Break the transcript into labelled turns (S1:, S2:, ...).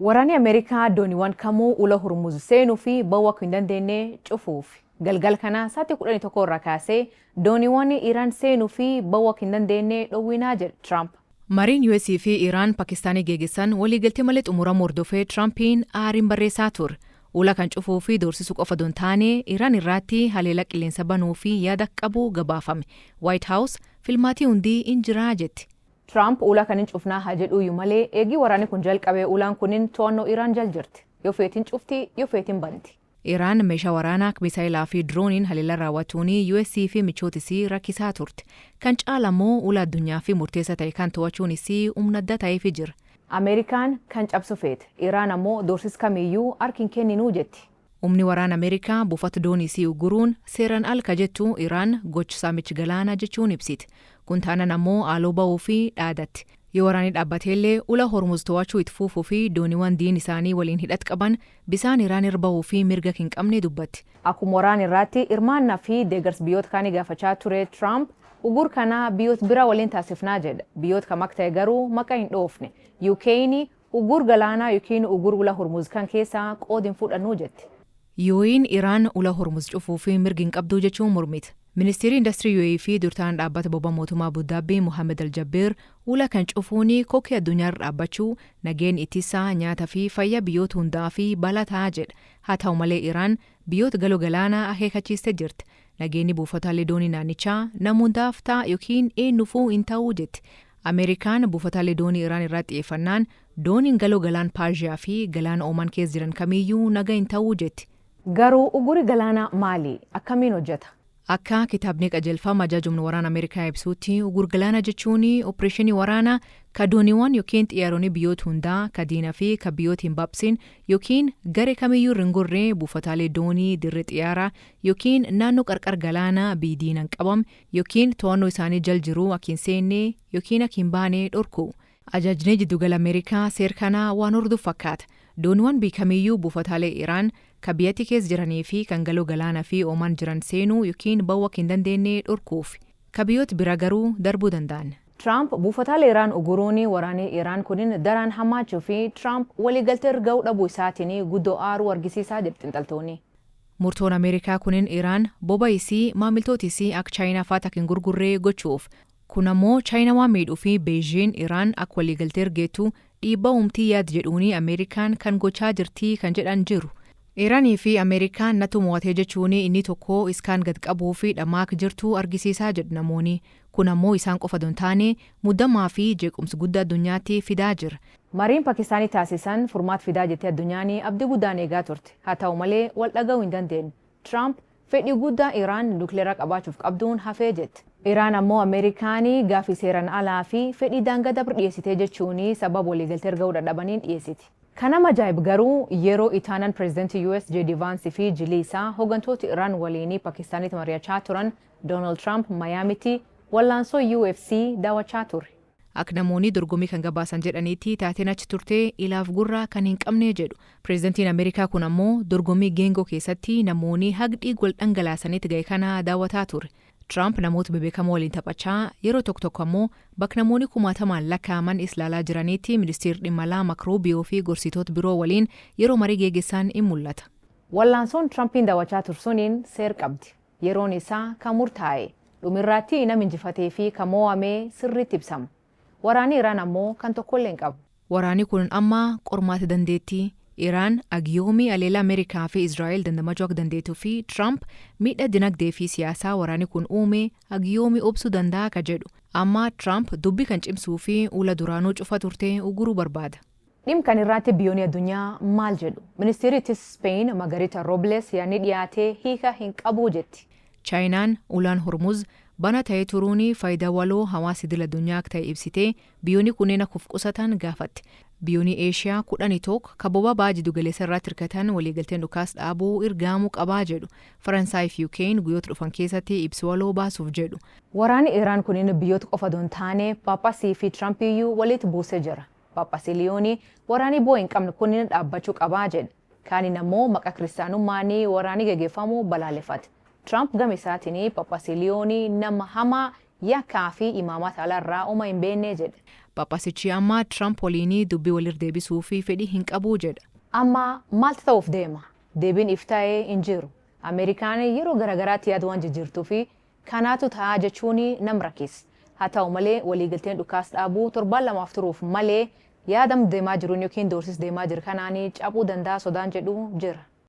S1: Waraanni Ameerikaa dooniiwwan kamuu ula Hormuz seenuu fi bawwa hin dandeenye cufuuf. Galgal kana sa'aatii 11 irraa kaasee dooniiwwan Iraan seenuu fi bawwa hin dandeenye dhowwinaa jedhe Trump.
S2: Mariin US fi Iraan Pakistaanii geeggessan waliigaltee malee xumuramu hordofee Trumpiin aariin barreessaa ture. Ula kan cufuu fi doorsisuu qofa don taane Iraan irratti haleela qilleensa banuu fi yaada qabu gabaafame. White House filmaatii hundii injiraa jetti.
S1: Trump ula kan hin cufnaa haa jedhuuyyu malee eegii waraanni kun jalqabee ulaan kunin to'annoo Iraan jal jirti. Yoo feetiin cufti, yoo feetiin banti.
S2: Iraan meeshaa waraanaa misaayilaa fi dirooniin haleela raawwachuun US fi michootisii rakkisaa turte. Kan caalamoo ula addunyaa fi murteessa ta'e kan to'achuunis humna adda ta'eef jira.
S1: Ameerikaan kan cabsu feete. Iraan ammoo doorsis kamiyyuu harkin kenninuu jetti.
S2: Humni waraana Ameerikaa buufata dooniisii uguruun seeraan alka jettu Iraan gocha saamicha galaanaa jechuun ibsiti. Kun taanaan ammoo haaloo ba'uu fi dhaadatti. Yoo waraanni dhaabbateellee ula Hormuz to'achuu itti fufuu fi dooniiwwan diin isaanii waliin hidhat qaban bisaan Iraan irra ba'uu fi mirga hin qabne dubbatti.
S1: Akkuma waraana irratti hirmaannaa fi deeggarsa biyyoota kaanii gaafachaa ture Trump ugur kana biyyoota biraa waliin taasifnaa jedha. Biyyoota kam akka ta'e garuu maqaa hin dhoofne. UK'n ugur galaanaa yookiin ugur ula Hormuz kan keessaa qoodin fudhannuu jetti.
S2: Yooyin Iraan ula Hormuz cufuu fi mirgi hin qabduu jechuun mormite. Ministeerri Industirii UAE fi durtaan dhaabbata boba mootummaa Abu Dhabii Mohammed Al-Jabbeer ula kan cufuuni kokkee addunyaarra dhaabbachuu nageen ittisaa nyaataa fi fayyaa biyyoota hundaa fi balaa ta'aa jedha. Haa ta'u malee Iraan biyyoota galoo galaanaa akeekachiistee jirti. Nageenyi buufataalee doonii naannichaa nama hundaaf ta'a yookiin eenyuufuu hin ta'uu jetti. Ameerikaan buufataalee doonii Iraan irratti xiyyeeffannaan dooniin galoo galaan Paarjiyaa fi galaana Ooman keessa jiran kamiyyuu naga hin ta'uu jetti.
S1: Garuu uguri galaanaa maali? Akkamiin hojjeta?
S2: Akka kitaabni qajeelfama ajaajumni waraana Ameerikaa ibsuutti ugur galaana jechuun opereeshinii waraanaa ka dooniiwwan yookiin xiyyaaronni biyyoota hundaa ka diinaa fi ka biyyoota hin baabsin yookiin garee kamiyyuu ringorree buufataalee doonii dirree xiyyaaraa yookiin naannoo qarqar galaanaa diinaan qabam yookiin to'annoo isaanii jal jiruu akka hin seenne yookiin akka hin baane dhorku. Ajaajni jiddugala Ameerikaa seera kanaa waan hordofu fakkaata. Dooniiwwan kamiyyuu buufataalee Iraan ka biyyatti keessa jiranii fi kan galoo galaanaa fi Ooman jiran seenuu yookiin bawwa hin dandeenye dhorkuuf. Ka biyyoota bira garuu darbuu danda'an.
S1: Trump buufataalee Iraan uguruun waraanee Iraan kunin daraan hammaachuu fi Trump waliigaltee erga dhabuu isaatiin guddoo aaruu argisiisaa jedhu xiinxaltoonni.
S2: Murtoon Ameerikaa kunin Iraan boba isii maamiltoota isii akka Chaayinaa fa'aa akka hin gurgurree gochuuf. Kun ammoo Chaayinaa waan miidhuu fi Beejiin Iraan akka waliigaltee ergeetu dhiibbaa uumtii yaad jedhuuni Ameerikaan kan gochaa jirtii kan jedhan jiru. Iraanii fi Ameerikaan natu mo'atee jechuun inni tokko iskaan gad qabuu fi dhammaak jirtu argisiisaa jedhu namoonni. Kun ammoo isaan qofa don taane muddamaa fi jeequmsa guddaa addunyaatti fidaa jira.
S1: Mariin Pakistaanii taasisan furmaata fidaa jettee addunyaan abdii guddaan eegaa turte. Haa ta'u malee wal dhaga'uu hin dandeenye. Trump fedhii guddaa Iraan nukleeraa qabaachuuf qabduun hafee jette. Iraan ammoo Ameerikaanii gaafii seeraan alaa fi fedhii daangaa dabra dhiyeessitee jechuun sababa waliigaltee erga dhabaniin dhiyeessiti. Kanama ajaa'ib garuu yeroo itaanan pireezidantii US JD Vance fi jilii isaa hooggantoota Iraan waliinii Pakistaanitti mari'achaa turan Donald Trump Mayaamitti wallaansoo UFC daawwachaa ture.
S2: Akka namoonni dorgommii kan gabaasan jedhaniitti taateen achi turtee ilaaf gurraa kan hin qabne jedhu. Pireezidantiin Ameerikaa kun ammoo dorgommii geengoo keessatti namoonni haqdii wal dhangalaasanitti ga'e kana daawwataa ture. Trump namoota bebeekamoo waliin taphachaa yeroo tokko ammoo bakka namoonni kumaatamaan lakkaa'aman ilaalaa jiranitti ministeerri dhimma alaa Marco Rubio fi gorsitoota biroo waliin yeroo marii geeggessan in mul'ata.
S1: Wallaansoon Trumpiin daawwachaa tursuniin seer qabdi. Yeroon isaa kan murtaa'e dhumirratti nama injifatee fi kan mo'amee sirriitti ibsama. Waraanni Iraan ammoo kan tokkollee hin qabu.
S2: Waraanni kun amma qormaata dandeettii. Iraan agiyoomi aleela Ameerikaa fi Israa'el dandamachuu akka dandeetuu fi Trump miidhaa dinagdee fi siyaasaa waraanni kun uume agiyoomi obsuu danda'a ka jedhu. Amma Trump dubbii kan cimsuu fi ula duraanuu cufa turtee uguruu barbaada.
S1: Dhimma kan irratti biyyoonni addunyaa maal jedhu? Ministeerri Spain Margarita Robles yaadni dhiyaatee hiika hin qabuu jetti.
S2: Chaayinaan ulaan Hormuz bana ta'ee turuun faayidaa waloo hawaasa idil addunyaa akka ta'e ibsitee biyyoonni kunneen akka of qusatan gaafatte. Biyyoonni Eeshiyaa 11 ka boba ba'aa jiddu galeessa irratti hirkatan waliigalteen dhukaas dhaabuu ergamuu qabaa jedhu. Faransaay fi UK'n guyyoota dhufan keessatti ibsa waloo baasuuf jedhu.
S1: Waraanni Iraan kunin biyyoota qofa don taane Paappasii fi Tiraampiyyuu walitti buusee jira. Paappasiliyoonni waraanni boo hin qabne kunin dhaabbachuu qabaa jedha. Kaanin ammoo maqaa kiristaanummaanii waraanni gaggeeffamu balaaleffate. Trump gama isaatiin Paappasiliyoonni nama hamaa yakkaa fi imaamata alaarraa uma hin beekne jedhe.
S2: Phaaphaasichi amma Trump waliin dubbii walirra deebisuu fi fedhii hin qabu jedha.
S1: Amma maaltu ta'uuf deema? Deebiin iftaa'ee hin jiru. Ameerikaan yeroo garagaraatti yaada waan jijjiirtuu fi kanaatu ta'aa jechuun nam rakkisa. Haa ta'u malee waliigalteen dhukaas dhaabuu torbaan lamaaf turuuf malee yaadam deemaa jiruun yookiin doorsis deemaa jiru kanaanii cabuu danda'a sodaan jedhu jira.